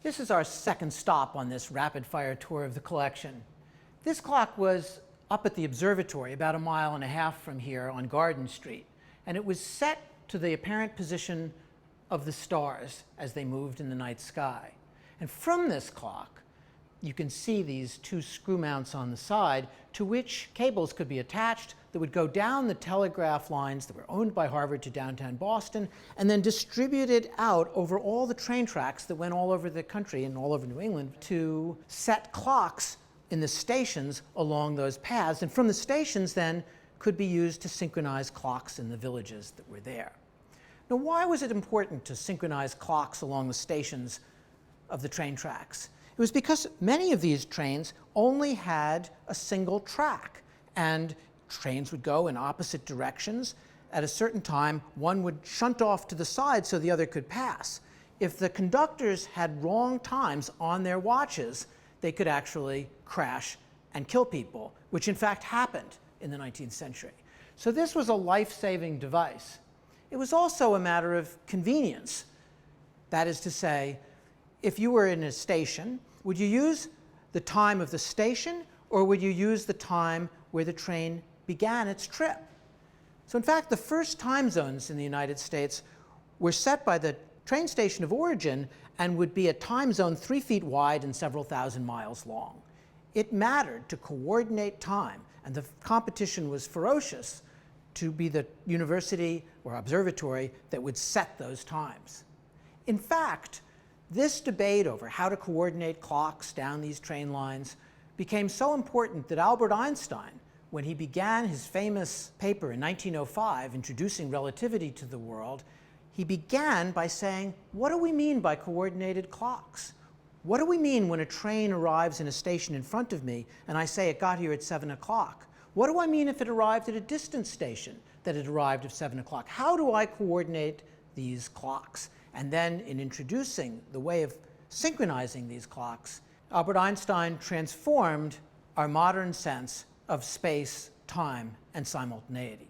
This is our second stop on this rapid-fire tour of the collection. This clock was up at the observatory about 1.5 miles from here on Garden Street, and it was set to the apparent position of the stars as they moved in the night sky. And from this clock, you can see these two screw mounts on the side to which cables could be attached that would go down the telegraph lines that were owned by Harvard to downtown Boston and then distributed out over all the train tracks that went all over the country and all over New England to set clocks in the stations along those paths. And from the stations then could be used to synchronize clocks in the villages that were there. Now, why was it important to synchronize clocks along the stations of the train tracks? It was because many of these trains only had a single track, and trains would go in opposite directions. At a certain time, one would shunt off to the side so the other could pass. If the conductors had wrong times on their watches, they could actually crash and kill people, which in fact happened in the 19th century. So this was a life-saving device. It was also a matter of convenience. That is to say, if you were in a station, would you use the time of the station, or would you use the time where the train began its trip? So in fact, the first time zones in the United States were set by the train station of origin and would be a time zone 3 feet wide and several thousand miles long. It mattered to coordinate time, and the competition was ferocious to be the university or observatory that would set those times. In fact, this debate over how to coordinate clocks down these train lines became so important that Albert Einstein, when he began his famous paper in 1905 introducing relativity to the world, he began by saying, what do we mean by coordinated clocks? What do we mean when a train arrives in a station in front of me and I say it got here at 7 o'clock? What do I mean if it arrived at a distant station that it arrived at 7 o'clock? How do I coordinate these clocks? And then in introducing the way of synchronizing these clocks, Albert Einstein transformed our modern sense of space, time, and simultaneity.